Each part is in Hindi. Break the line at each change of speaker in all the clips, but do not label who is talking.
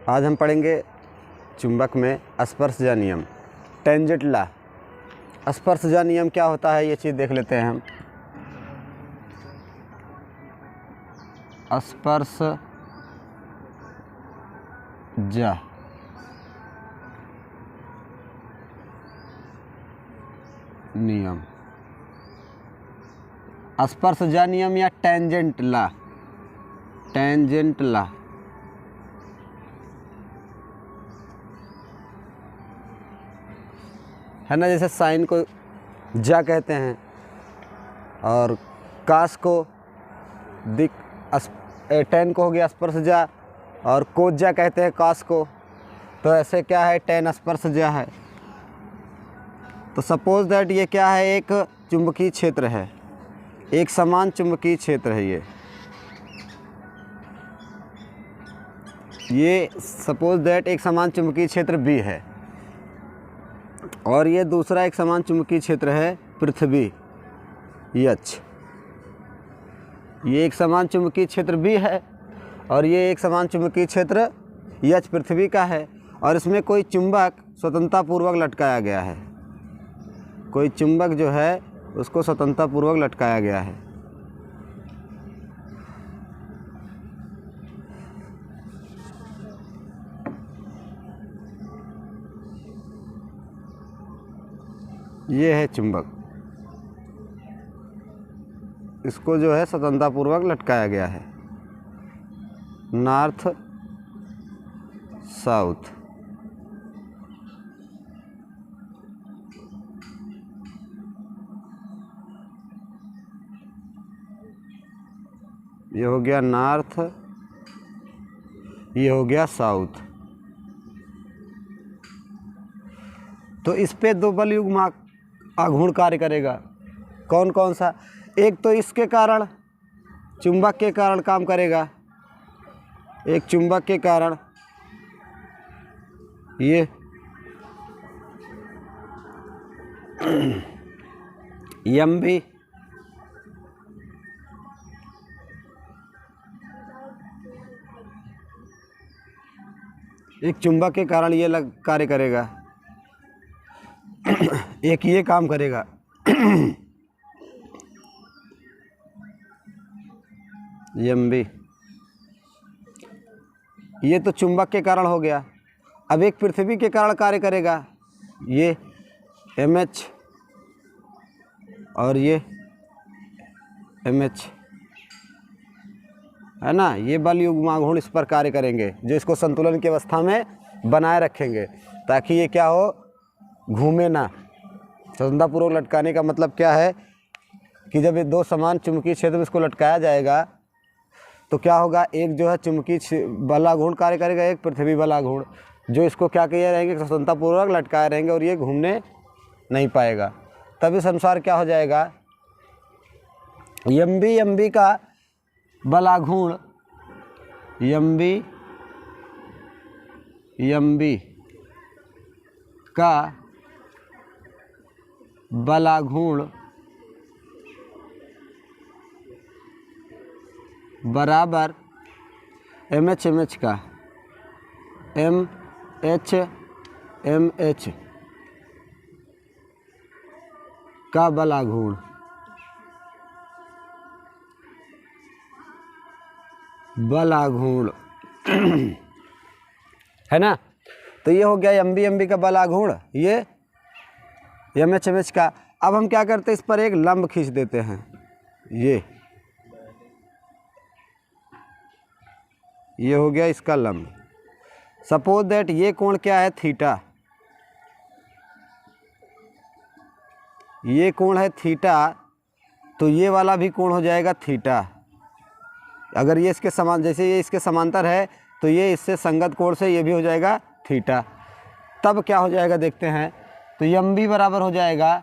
आज हम पढ़ेंगे चुंबक में स्पर्शजा नियम, टेंजेंट लॉ। स्पर्शजा नियम क्या होता है ये चीज़ देख लेते हैं हम। स्पर्शजा नियम, स्पर्शजा नियम या टेंजेंट लॉ, टेंजेंट लॉ है ना। जैसे साइन को जा कहते हैं और कास को दिक, टेन को हो गया स्पर्शजा और कोज्जा कहते हैं कास को। तो ऐसे क्या है, टेन स्पर्शजा है। तो सपोज दैट ये क्या है, एक चुंबकीय क्षेत्र है, एक समान चुंबकीय क्षेत्र है। ये सपोज दैट एक समान चुंबकीय क्षेत्र बी है और ये दूसरा एक समान चुंबकीय क्षेत्र है पृथ्वी एच। ये एक समान चुंबकीय क्षेत्र बी है और ये एक समान चुंबकीय क्षेत्र एच पृथ्वी का है। और इसमें कोई चुंबक स्वतंत्रतापूर्वक लटकाया गया है, कोई चुंबक जो है उसको स्वतंत्रतापूर्वक लटकाया गया है। ये है चुंबक, इसको जो है स्वतंत्रतापूर्वक लटकाया गया है नॉर्थ साउथ। ये हो गया नॉर्थ, ये हो गया साउथ। तो इस पे दो बल युग्म आघूर्ण कार्य करेगा। कौन कौन सा? एक तो इसके कारण, चुंबक के कारण काम करेगा, एक चुंबक के कारण ये यम भी, एक चुंबक के कारण ये कार्य करेगा, एक ये काम करेगा। यम भी, ये तो चुंबक के कारण हो गया। अब एक पृथ्वी के कारण कार्य करेगा, ये MH और ये MH है ना। ये बल युग्म आघूर्ण इस पर कार्य करेंगे जो इसको संतुलन की अवस्था में बनाए रखेंगे ताकि ये क्या हो, घूमे ना। स्वतंत्रतापूर्वक लटकाने का मतलब क्या है कि जब ये दो समान चुंबकीय क्षेत्र में इसको लटकाया जाएगा तो क्या होगा, एक जो है चुंबकीय बलाघूर्ण कार्य करेगा, एक पृथ्वी बलाघूर्ण जो इसको क्या किए रहेंगे, स्वतंत्रतापूर्वक लटकाए रहेंगे और ये घूमने नहीं पाएगा। तब इस अनुसार क्या हो जाएगा, एम बी का बलाघूर्ण, एम बी का बलाघूर्ण बराबर MH का, MH का बलाघूर्ण है ना। तो ये हो गया एम बी का बलाघूर्ण, ये MH का। अब हम क्या करते हैं, इस पर एक लंब खींच देते हैं। ये हो गया इसका लंब। सपोज दैट ये कोण क्या है, थीटा। ये कोण है थीटा, तो ये वाला भी कोण हो जाएगा थीटा। अगर ये इसके समान, जैसे ये इसके समांतर है तो ये इससे संगत कोण से ये भी हो जाएगा थीटा। तब क्या हो जाएगा देखते हैं। तो एम बी बराबर हो जाएगा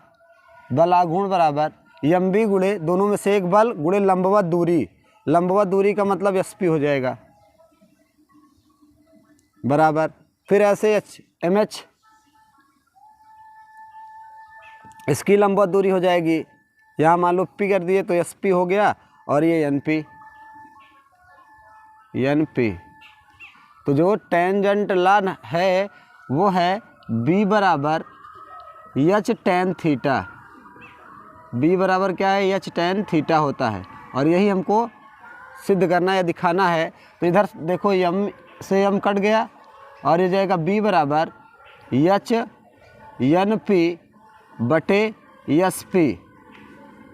बलाघूर्ण बराबर एम बी गुणे दोनों में से एक बल गुणे लंबवत दूरी। लंबवत दूरी का मतलब SP हो जाएगा बराबर, फिर ऐसे MH, इसकी लंबवत दूरी हो जाएगी। यहाँ मान लो P कर दिए तो SP हो गया और ये NP तो जो टेंजेंट ला है वो है b बराबर एच टेन थीटा। b बराबर क्या है, एच टेन थीटा होता है। और यही हमको सिद्ध करना या दिखाना है। तो इधर देखो यम से यम कट गया और ये जाएगा b बराबर एच एन पी बटे एस पी,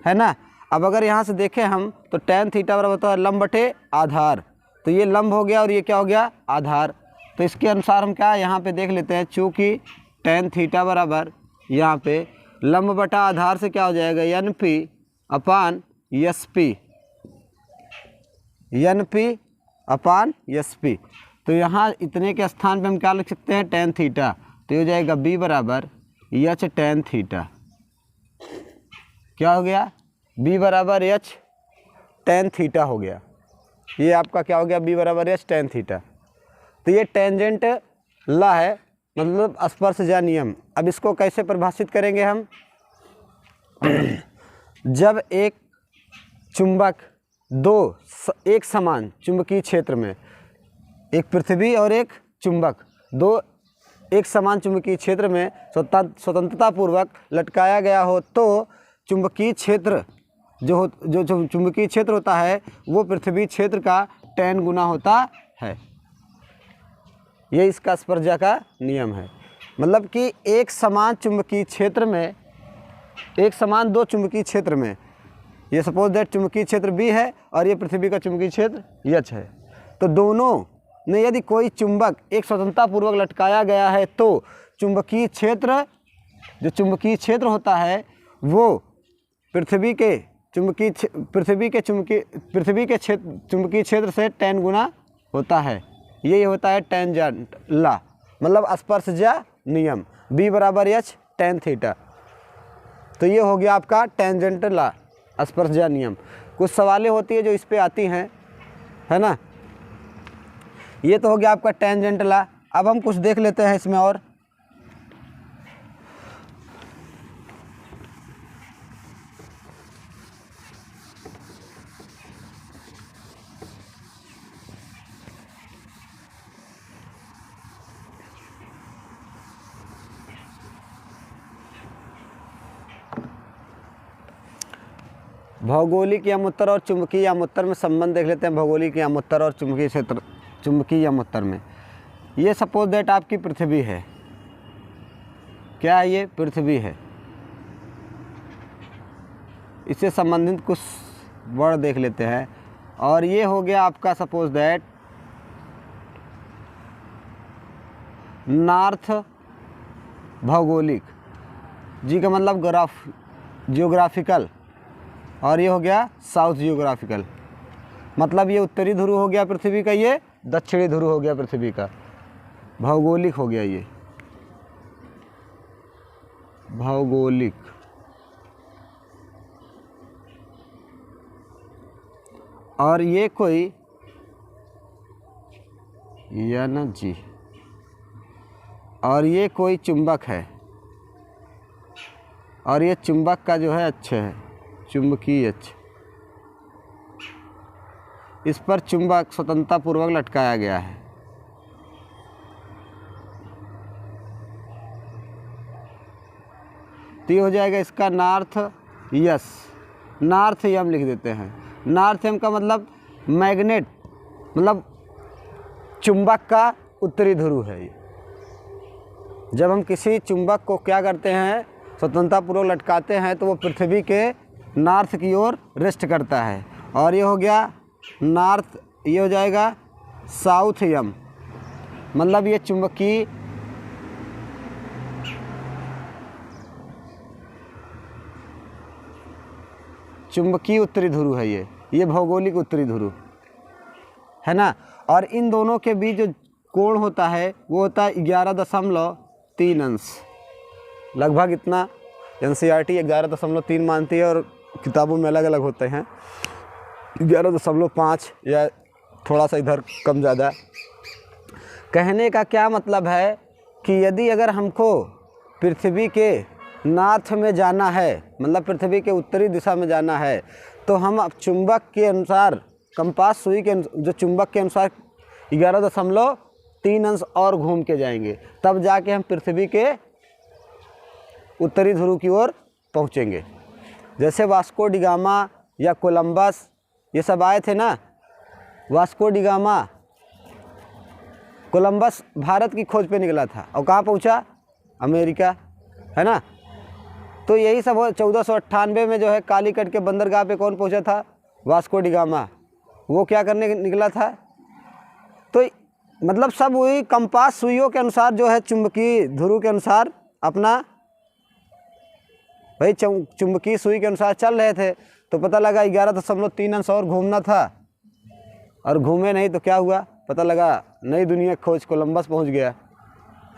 है ना। अब अगर यहाँ से देखें हम तो टेन थीटा बराबर होता है लंब बटे आधार। तो ये लंब हो गया और ये क्या हो गया, आधार। तो इसके अनुसार हम क्या यहाँ पे देख लेते हैं, चूँकि टेन थीटा बराबर यहाँ पे लंब बटा आधार से क्या हो जाएगा, N P upon S P, N P upon S P. तो यहाँ इतने के स्थान पे हम क्या लिख सकते हैं, टेन थीटा। तो ये हो जाएगा b बराबर एच टेन थीटा। क्या हो गया, b बराबर एच टेन थीटा हो गया। ये आपका क्या हो गया, b बराबर एच टेन थीटा। तो ये टेंजेंट ला है, मतलब स्पर्शजा नियम। अब इसको कैसे परिभाषित करेंगे हम, जब एक चुंबक दो एक समान चुंबकीय क्षेत्र में, एक पृथ्वी और एक चुंबक, दो एक समान चुंबकीय क्षेत्र में स्वतंत्रता पूर्वक लटकाया गया हो, तो चुंबकीय क्षेत्र जो चुंबकीय क्षेत्र होता है वो पृथ्वी क्षेत्र का 10 गुना होता है। ये इसका स्पर्शजा का नियम है। मतलब कि एक समान चुंबकीय क्षेत्र में, एक समान दो चुंबकीय क्षेत्र में, ये सपोज दैट चुंबकीय क्षेत्र B है और ये पृथ्वी का चुंबकीय क्षेत्र H है। तो दोनों ने यदि कोई चुंबक एक स्वतंत्रता पूर्वक लटकाया गया है तो चुंबकीय क्षेत्र, जो चुंबकीय क्षेत्र होता है वो पृथ्वी के चुंबकीय क्षेत्र से 10 गुना होता है। यही होता है टेंजेंट ला, मतलब स्पर्शजा नियम, b बराबर एच टेन थीटा। तो ये हो गया आपका टेंजेंट ला, स्पर्शजा नियम। कुछ सवालें होती है जो इस पे आती हैं, है ना। ये तो हो गया आपका टेंजेंट ला। अब हम कुछ देख लेते हैं इसमें और। भौगोलिक यामोत्तर और चुंबकीय यामोत्तर में संबंध देख लेते हैं। भौगोलिक यामोत्तर और चुंबकीय क्षेत्र, चुंबकीय यामोत्तर में ये सपोज दैट आपकी पृथ्वी है। क्या है ये, पृथ्वी है। इससे संबंधित कुछ वर्ड देख लेते हैं। और ये हो गया आपका सपोज दैट नॉर्थ भौगोलिक, जी का मतलब जियोग्राफिकल, और ये हो गया साउथ जियोग्राफिकल। मतलब ये उत्तरी ध्रुव हो गया पृथ्वी का, ये दक्षिणी ध्रुव हो गया पृथ्वी का। भौगोलिक हो गया ये, भौगोलिक। और ये कोई या ना जी, और ये कोई चुंबक है, और ये चुंबक का जो है अक्ष है, चुंबकीय अक्ष। इस पर चुंबक स्वतंत्रता पूर्वक लटकाया गया है। तो ये हो जाएगा इसका नॉर्थ यस, नॉर्थ यम लिख देते हैं। नॉर्थ यम का मतलब मैग्नेट, मतलब चुंबक का उत्तरी ध्रुव है ये। जब हम किसी चुंबक को क्या करते हैं, स्वतंत्रता पूर्वक लटकाते हैं, तो वो पृथ्वी के नॉर्थ की ओर रेस्ट करता है। और ये हो गया नॉर्थ, ये हो जाएगा साउथ यम, मतलब ये चुंबकीय उत्तरी ध्रुव है। ये भौगोलिक उत्तरी ध्रुव है ना। और इन दोनों के बीच जो कोण होता है वो होता है 11.3 अंश, लगभग इतना। NCERT 11.3 मानती है और किताबों में अलग अलग होते हैं, 11.5 या थोड़ा सा इधर कम ज़्यादा। कहने का क्या मतलब है कि यदि अगर हमको पृथ्वी के नॉर्थ में जाना है, मतलब पृथ्वी के उत्तरी दिशा में जाना है, तो हम अब चुंबक के अनुसार, कंपास सुई के जो चुंबक के अनुसार 3 अंश और घूम के जाएंगे, तब जाके हम पृथ्वी के उत्तरी ध्रुव की ओर पहुँचेंगे। जैसे वास्को डिगामा या कोलंबस ये सब आए थे ना, वास्को डिगामा कोलंबस भारत की खोज पे निकला था और कहाँ पहुँचा? अमेरिका, है ना। तो यही सब 1498 में जो है कालीकट के बंदरगाह पे कौन पहुँचा था? Vasco da Gama. वो क्या करने निकला था? तो मतलब सब वही कंपास सुइयों के अनुसार जो है चुंबकीय ध्रुव के अनुसार अपना भाई चुंबकीय सुई के अनुसार चल रहे थे। तो पता लगा 11.3 अंश और घूमना था और घूमे नहीं तो क्या हुआ? पता लगा नई दुनिया खोज, कोलंबस पहुंच गया,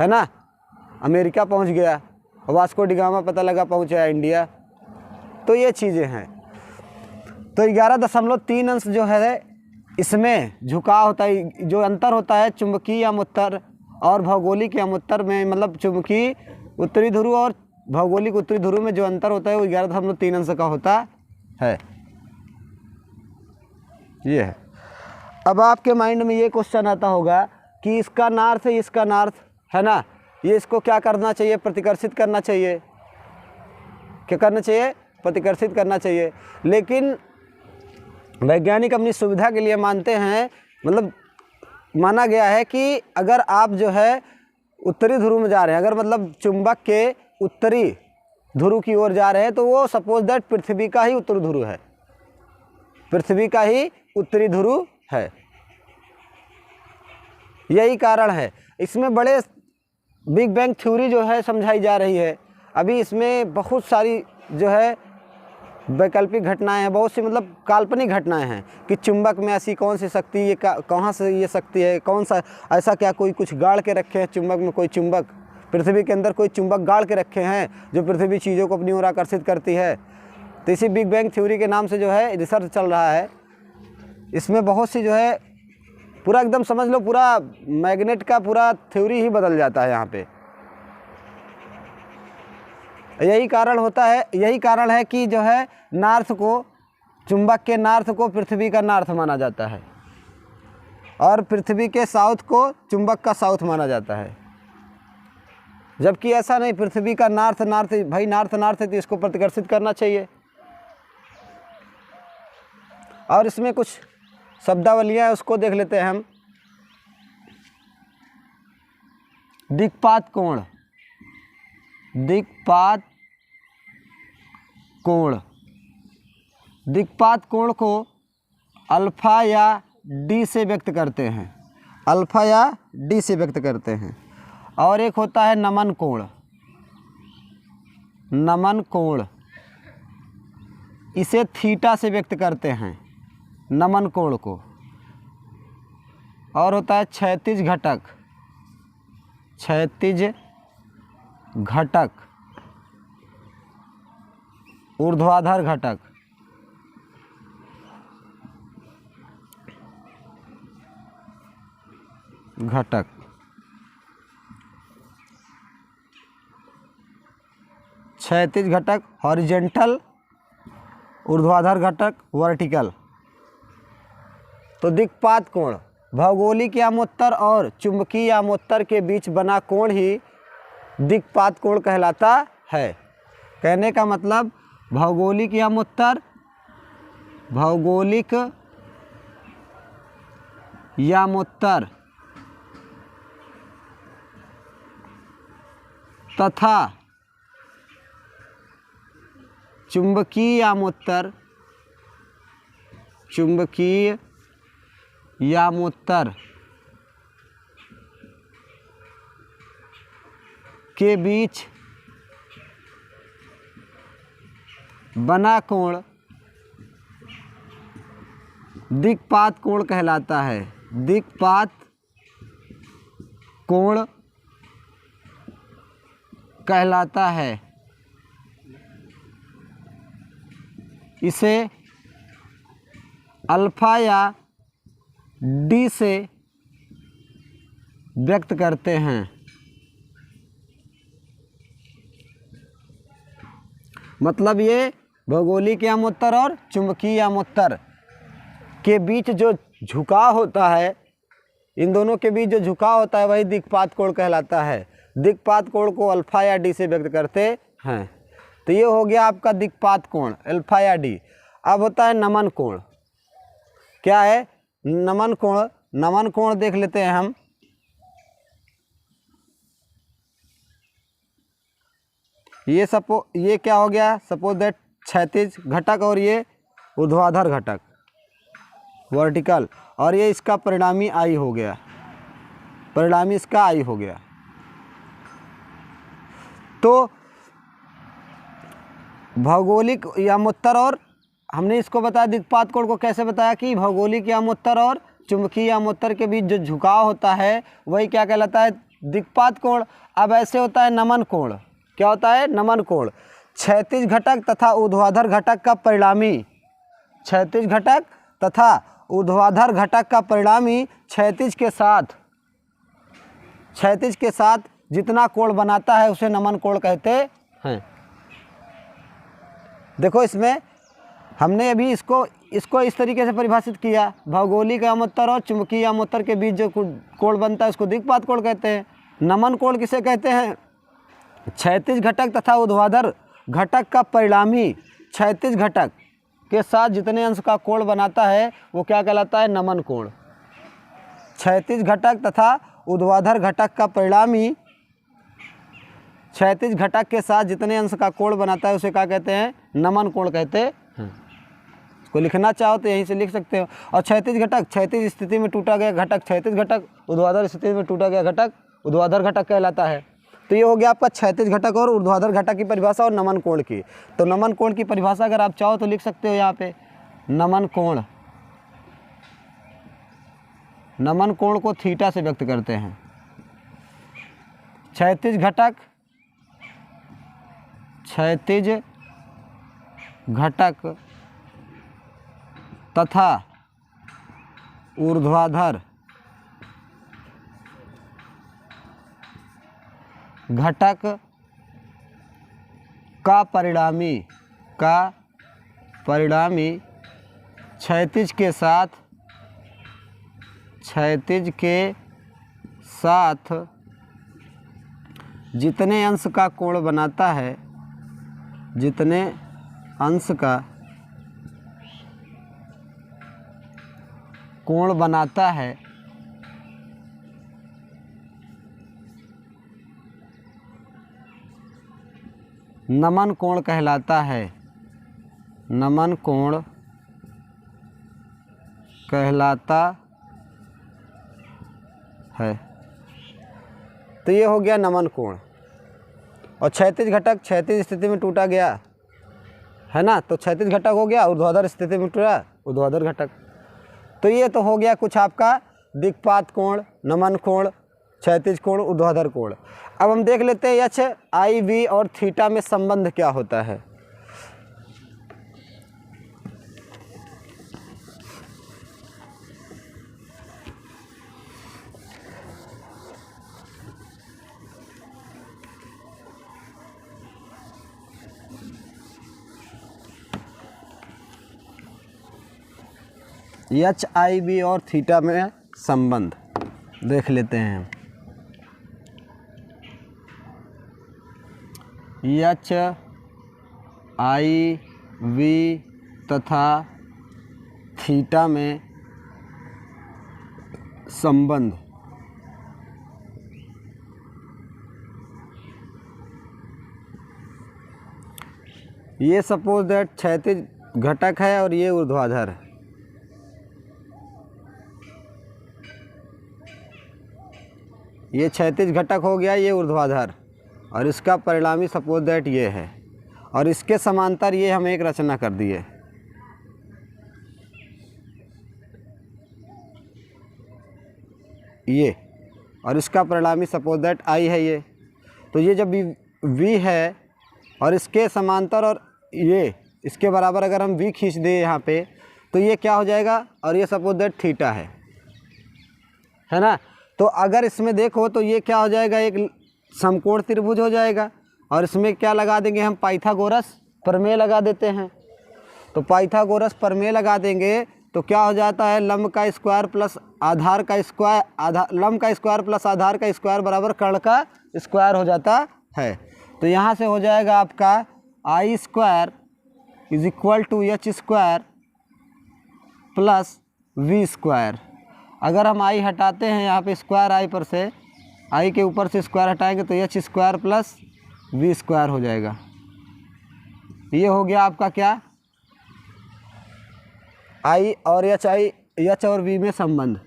है ना, अमेरिका पहुंच गया, वास्को डिगामा पता लगा पहुंचा इंडिया। तो ये चीज़ें हैं। तो 11.3 अंश जो है इसमें झुकाव होता है, जो अंतर होता है चुंबकीय यामोत्तर और भौगोलिक यामोत्तर में, मतलब चुंबकीय उत्तरी ध्रुव और भौगोलिक उत्तरी ध्रुव में जो अंतर होता है वो 11.3 अंश का होता है। ये है। अब आपके माइंड में ये क्वेश्चन आता होगा कि इसका नॉर्थ है, इसका नॉर्थ है ना, ये इसको क्या करना चाहिए? प्रतिकर्षित करना चाहिए। क्या करना चाहिए? प्रतिकर्षित करना चाहिए। लेकिन वैज्ञानिक अपनी सुविधा के लिए मानते हैं, मतलब माना गया है कि अगर आप जो है उत्तरी ध्रुव में जा रहे हैं, अगर मतलब चुंबक के उत्तरी ध्रुव की ओर जा रहे हैं, तो वो सपोज दैट पृथ्वी का ही उत्तरी ध्रुव है, पृथ्वी का ही उत्तरी ध्रुव है। यही कारण है। इसमें बड़े बिग बैंग थ्योरी जो है समझाई जा रही है। अभी इसमें बहुत सारी जो है वैकल्पिक घटनाएं हैं, बहुत सी मतलब काल्पनिक घटनाएं हैं कि चुंबक में ऐसी कौन सी शक्ति, ये कहाँ से ये शक्ति है, कौन सा ऐसा क्या कोई कुछ गाड़ के रखे हैं चुंबक में, कोई चुंबक पृथ्वी के अंदर कोई चुंबक गाड़ के रखे हैं जो पृथ्वी चीज़ों को अपनी ओर आकर्षित करती है। तो इसी बिग बैंग थ्योरी के नाम से जो है रिसर्च चल रहा है। इसमें बहुत सी जो है पूरा एकदम समझ लो पूरा मैग्नेट का पूरा थ्योरी ही बदल जाता है यहाँ पे। यही कारण होता है, यही कारण है कि जो है नॉर्थ को, चुंबक के नॉर्थ को पृथ्वी का नॉर्थ माना जाता है और पृथ्वी के साउथ को चुंबक का साउथ माना जाता है। जबकि ऐसा नहीं, पृथ्वी का नॉर्थ भाई नॉर्थ है तो इसको प्रतिकर्षित करना चाहिए। और इसमें कुछ शब्दावलियाँ हैं, उसको देख लेते हैं हम। दिक्पात कोण, दिक्पात कोण, दिक्पात कोण को अल्फा या डी से व्यक्त करते हैं, अल्फा या डी से व्यक्त करते हैं। और एक होता है नमन कोण, नमन कोण, इसे थीटा से व्यक्त करते हैं, नमन कोण को। और होता है क्षैतिज घटक, क्षैतिज घटक, ऊर्ध्वाधर घटक, घटक। क्षैतिज घटक हॉरिजेंटल, ऊर्ध्वाधर घटक वर्टिकल। तो दिक्पात कोण भौगोलिक यामोत्तर और चुंबकीय यामोत्तर के बीच बना कोण ही दिक्पात कोण कहलाता है। कहने का मतलब भौगोलिक यामोत्तर, भौगोलिक यामोत्तर तथा चुंबकीय यामोत्तर, चुंबकीय यामोत्तर के बीच बना कोण दिक्पात कोण कहलाता है। दिक्पात कोण कहलाता है। इसे अल्फा या डी से व्यक्त करते हैं। मतलब ये भौगोलिक यामोत्तर और चुंबकीय यामोत्तर के बीच जो झुकाव होता है इन दोनों के बीच जो झुकाव होता है वही दिक्पात कोण कहलाता है। दिक्पात कोण को अल्फा या डी से व्यक्त करते हैं। तो ये हो गया आपका दिक्पात कोण, अल्फा या डी। अब होता है नमन कोण। क्या है? नमन कोण। नमन कोण देख लेते हैं हम। ये क्या हो गया? सपोज दैट क्षैतिज घटक और ये ऊर्ध्वाधर घटक, वर्टिकल, और ये इसका परिणामी आई हो गया, परिणामी इसका आई हो गया। तो भौगोलिक यामोत्तर और हमने इसको बताया दिक्पात कोण को कैसे बताया कि भौगोलिक यामोत्तर और चुंबकीय यामोत्तर के बीच जो झुकाव होता है वही क्या कहलाता है? दिक्पात कोण। अब ऐसे होता है नमन कोण। क्या होता है? नमन कोण। क्षैतिज घटक तथा ऊर्ध्वाधर घटक का परिणामी, क्षैतिज घटक तथा ऊर्ध्वाधर घटक का परिणामी क्षैतिज के साथ जितना कोण बनाता है उसे नमन कोण कहते हैं। देखो इसमें हमने अभी इसको इस तरीके से परिभाषित किया, भौगोलिक यामोत्तर और चुंबकीय यामोत्तर के बीच जो कोण बनता है उसको दिक्पात कोण कहते हैं। नमन कोण किसे कहते हैं? क्षैतिज घटक तथा ऊर्ध्वाधर घटक का परिणामी क्षैतिज घटक के साथ जितने अंश का कोण बनाता है वो क्या कहलाता है? नमन कोण। क्षैतिज घटक तथा ऊर्ध्वाधर घटक का परिणामी क्षैतिज घटक के साथ जितने अंश का कोण बनाता है उसे क्या कहते हैं? नमन कोण कहते हैं। इसको लिखना चाहो तो यहीं से लिख सकते हो। और क्षैतिज घटक, क्षैतिज स्थिति में टूटा गया घटक क्षैतिज घटक, ऊर्ध्वाधर स्थिति में टूटा गया घटक ऊर्ध्वाधर घटक कहलाता है। तो ये हो गया आपका क्षैतिज घटक और ऊर्ध्वाधर घटक की परिभाषा और नमन कोण की। तो नमन कोण की परिभाषा अगर आप चाहो तो लिख सकते हो यहाँ पे, नमन कोण। नमन कोण को थीटा से व्यक्त करते हैं। क्षैतिज घटक, क्षैतिज घटक तथा ऊर्ध्वाधर घटक का परिणामी क्षैतिज के साथ जितने अंश का कोण बनाता है, जितने अंश का कोण बनाता है नमन कोण कहलाता है। नमन कोण कहलाता है। तो ये हो गया नमन कोण। और क्षैतिज घटक क्षैतिज स्थिति में टूटा गया है ना, तो क्षैतिज घटक हो गया, ऊर्ध्वाधर स्थिति में टूटा ऊर्ध्वाधर घटक। तो ये तो हो गया कुछ आपका दिक्पात कोण, नमन कोण, क्षैतिज कोण, ऊर्ध्वाधर कोण। अब हम देख लेते हैं एच, आई, वी और थीटा में संबंध क्या होता है। एच, आई, वी और थीटा में संबंध देख लेते हैं। एच, आई, वी तथा थीटा में संबंध। ये सपोज दैट क्षैतिज घटक है और ये ऊर्ध्वाधर है। ये क्षैतिज घटक हो गया, ये ऊर्ध्वाधर, और इसका परिणामी सपोज दैट ये है, और इसके समांतर ये हम एक रचना कर दिए। ये और इसका परिणामी सपोज दैट आई है ये। तो ये जब वी है और इसके समांतर और ये इसके बराबर अगर हम वी खींच दें यहाँ पे तो ये क्या हो जाएगा, और ये सपोज दैट थीटा है ना। तो अगर इसमें देखो तो ये क्या हो जाएगा, एक समकोण त्रिभुज हो जाएगा, और इसमें क्या लगा देंगे हम, पाइथागोरस प्रमेय लगा देते हैं। तो पाइथागोरस प्रमेय लगा देंगे तो क्या हो जाता है, लंब का स्क्वायर प्लस आधार का स्क्वायर, लंब का स्क्वायर प्लस आधार का स्क्वायर बराबर कर्ण का स्क्वायर हो जाता है। तो यहाँ से हो जाएगा आपका I square is equal to H square plus V square. अगर हम आई हटाते हैं यहाँ पे स्क्वायर आई पर से, आई के ऊपर से स्क्वायर हटाएंगे तो H square plus V square हो जाएगा। ये हो गया आपका क्या, आई और एच और वी में संबंध,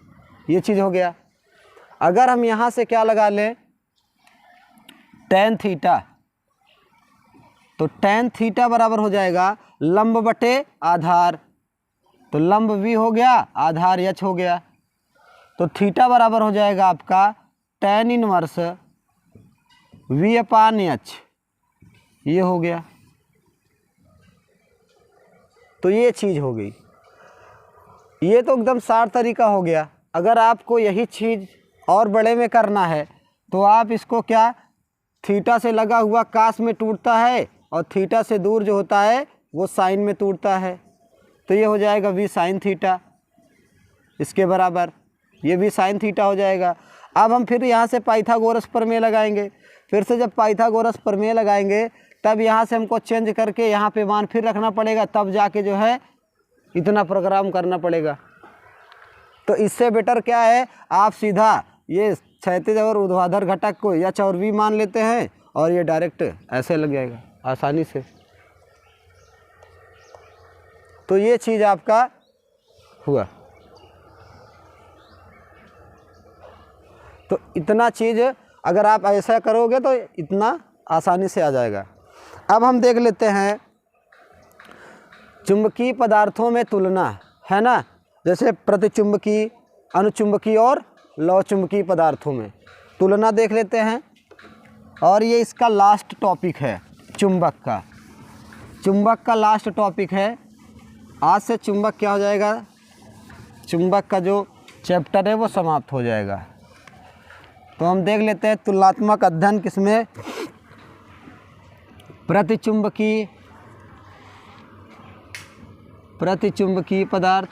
ये चीज़ हो गया। अगर हम यहाँ से क्या लगा लें, टेन थीटा, तो टेन थीटा बराबर हो जाएगा लंब बटे आधार, तो लंब वी हो गया, आधार एच हो गया, तो थीटा बराबर हो जाएगा आपका tan inverse V upon H, ये हो गया। तो ये चीज़ हो गई, ये तो एकदम सार तरीका हो गया। अगर आपको यही चीज़ और बड़े में करना है तो आप इसको क्या, थीटा से लगा हुआ कास में टूटता है और थीटा से दूर जो होता है वो साइन में टूटता है, तो ये हो जाएगा वी साइन थीटा, इसके बराबर ये वी साइन थीटा हो जाएगा। अब हम फिर यहाँ से पाइथागोरस प्रमेय लगाएंगे, फिर से जब पाइथागोरस प्रमेय लगाएंगे तब यहाँ से हमको चेंज करके यहाँ पे मान फिर रखना पड़ेगा, तब जाके जो है इतना प्रोग्राम करना पड़ेगा। तो इससे बेटर क्या है, आप सीधा ये क्षैतिज और ऊर्ध्वाधर घटक को एच और वी मान लेते हैं और ये डायरेक्ट ऐसे लग जाएगा आसानी से। तो ये चीज़ आपका हुआ। तो इतना चीज़ अगर आप ऐसा करोगे तो इतना आसानी से आ जाएगा। अब हम देख लेते हैं चुंबकीय पदार्थों में तुलना, है ना, जैसे प्रतिचुंबकीय, अनुचुंबकीय और लौहचुंबकीय पदार्थों में तुलना देख लेते हैं। और ये इसका लास्ट टॉपिक है, चुंबक का लास्ट टॉपिक है। आज से चुंबक क्या हो जाएगा, चुंबक का जो चैप्टर है वो समाप्त हो जाएगा। तो हम देख लेते हैं तुलनात्मक अध्ययन किसमें, प्रतिचुंबकीय पदार्थ,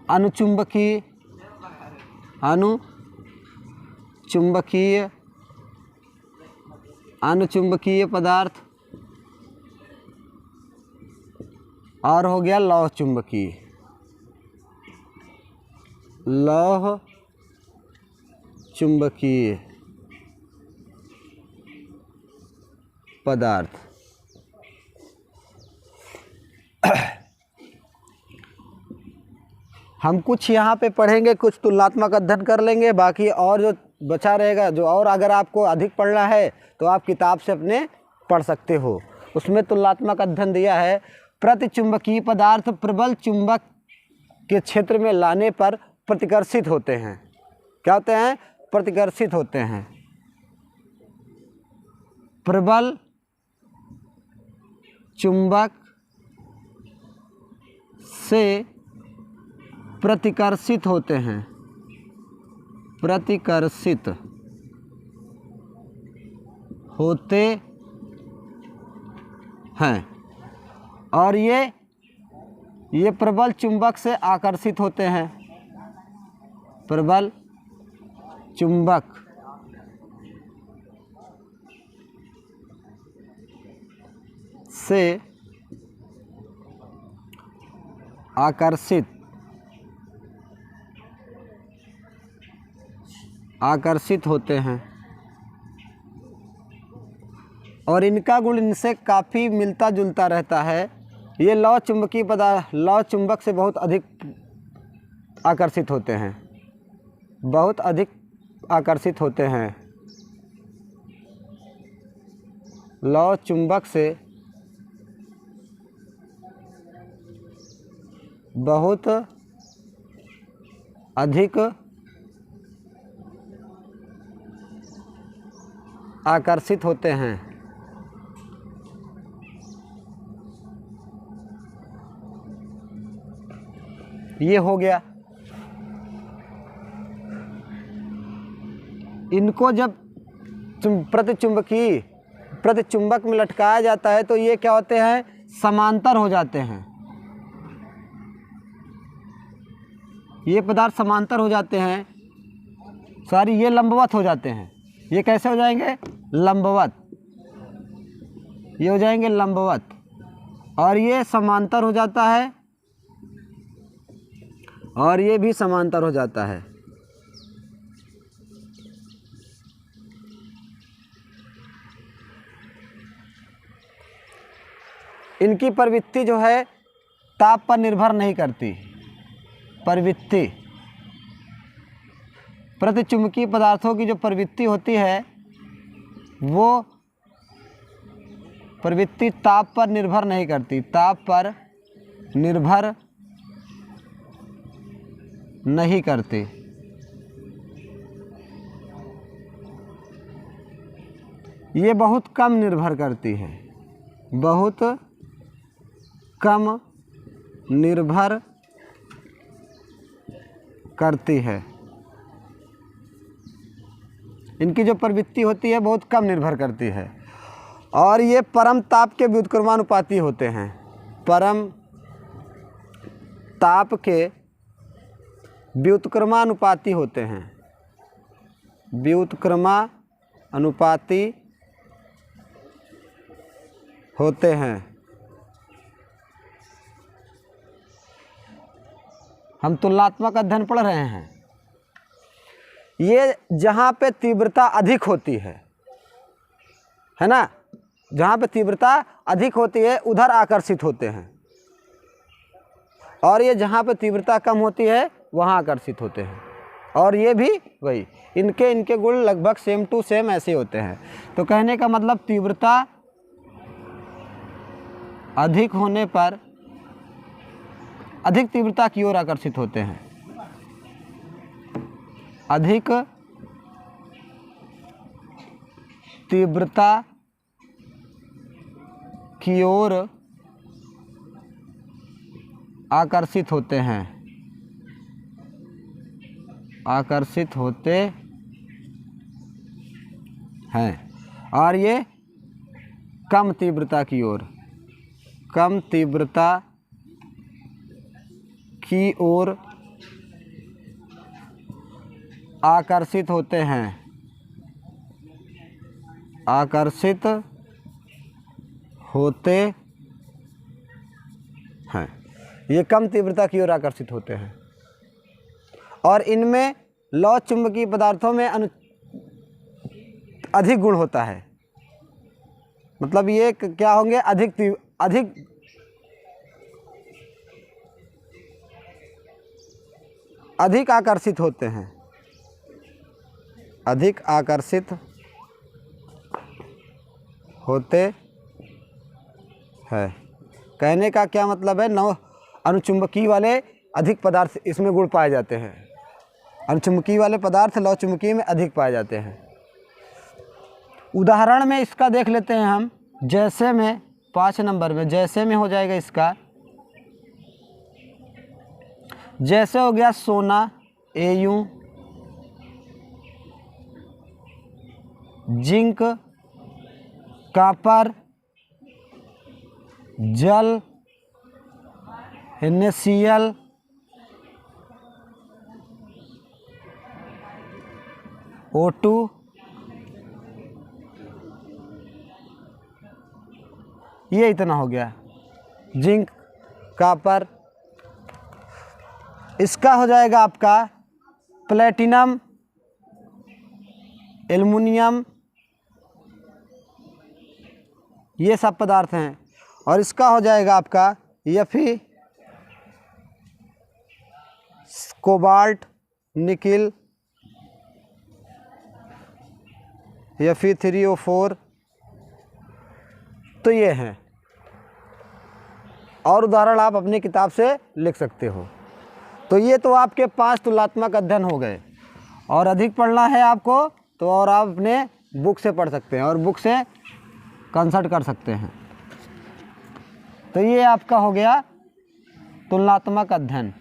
अनुचुंबकीय पदार्थ, और हो गया लौह चुंबकीय पदार्थ। हम कुछ यहाँ पे पढ़ेंगे, कुछ तुलनात्मक अध्ययन कर लेंगे, बाकी और जो बचा रहेगा, जो और अगर आपको अधिक पढ़ना है तो आप किताब से अपने पढ़ सकते हो। उसमें तुलनात्मक अध्ययन दिया है, प्रतिचुंबकीय पदार्थ प्रबल चुंबक के क्षेत्र में लाने पर प्रतिकर्षित होते हैं। क्या होते हैं, प्रतिकर्षित होते हैं। प्रबल चुंबक से प्रतिकर्षित होते हैं, प्रतिकर्षित होते हैं, और ये प्रबल चुंबक से आकर्षित होते हैं, प्रबल चुंबक से आकर्षित होते हैं, और इनका गुण इनसे काफ़ी मिलता जुलता रहता है। ये लौह चुंबकीय पदार्थ लौह चुंबक से बहुत अधिक आकर्षित होते हैं, बहुत अधिक आकर्षित होते हैं। लौह चुंबक से बहुत अधिक आकर्षित होते हैं। ये हो गया। इनको जब प्रतिचुंबक में लटकाया जाता है तो ये क्या होते हैं, समांतर हो जाते हैं। ये पदार्थ समांतर हो जाते हैं, सॉरी ये लंबवत हो जाते हैं। ये कैसे हो जाएंगे, लंबवत, ये हो जाएंगे लंबवत, और ये समांतर हो जाता है, और ये भी समांतर हो जाता है। इनकी प्रवृत्ति जो है ताप पर निर्भर नहीं करती। प्रवृत्ति, प्रतिचुंबकीय पदार्थों की जो प्रवृत्ति होती है वो प्रवृत्ति ताप पर निर्भर नहीं करती, ताप पर निर्भर नहीं करती। ये बहुत कम निर्भर करती है, बहुत कम निर्भर करती है। इनकी जो प्रवृत्ति होती है बहुत कम निर्भर करती है, और ये परम ताप के व्युत्क्रमानुपाती होते हैं। परम ताप के व्युत्क्रमानुपाती होते हैं, व्युत्क्रमानुपाती होते हैं। हम तुलनात्मक अध्ययन पढ़ रहे हैं। ये जहाँ पे तीव्रता अधिक होती है ना, जहाँ पे तीव्रता अधिक होती है उधर आकर्षित होते हैं, और ये जहाँ पे तीव्रता कम होती है वहाँ आकर्षित होते हैं। और ये भी वही, इनके गुण लगभग सेम टू सेम ऐसे होते हैं। तो कहने का मतलब तीव्रता अधिक होने पर अधिक तीव्रता की ओर आकर्षित होते हैं, अधिक तीव्रता की ओर आकर्षित होते हैं, आकर्षित होते हैं। और ये कम तीव्रता की ओर, कम तीव्रता की ओर आकर्षित होते हैं, आकर्षित होते हैं। ये कम तीव्रता की ओर आकर्षित होते हैं, और इनमें लौह चुंबकीय पदार्थों में अधिक गुण होता है। मतलब ये क्या होंगे, अधिक आकर्षित होते हैं, अधिक आकर्षित होते हैं। कहने का क्या मतलब है, नौ अनुचुंबकीय वाले अधिक पदार्थ इसमें गुण पाए जाते हैं। अनुचुंबकीय वाले पदार्थ लौह चुंबकीय में अधिक पाए जाते हैं। उदाहरण में इसका देख लेते हैं हम। जैसे में 5 नंबर में, जैसे में हो जाएगा इसका, जैसे हो गया सोना Au, जिंक, कॉपर, जल NaCl, O2, ये इतना हो गया जिंक, कॉपर। इसका हो जाएगा आपका प्लेटिनम, एल्युमिनियम, ये सब पदार्थ हैं। और इसका हो जाएगा आपका Fe, कोबाल्ट, निकिल, Fe3O4। तो ये हैं, और उदाहरण आप अपनी किताब से लिख सकते हो। तो ये तो आपके 5 तुलनात्मक अध्ययन हो गए। और अधिक पढ़ना है आपको तो और आप अपने बुक से पढ़ सकते हैं और बुक से कंसल्ट कर सकते हैं। तो ये आपका हो गया तुलनात्मक अध्ययन।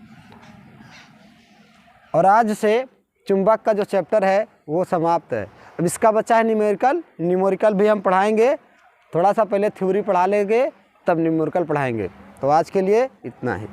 और आज से चुंबक का जो चैप्टर है वो समाप्त है। अब इसका बचा है न्यूमेरिकल भी हम पढ़ाएंगे थोड़ा सा पहले थ्योरी पढ़ा लेंगे, तब न्यूमेरिकल पढ़ाएंगे। तो आज के लिए इतना ही।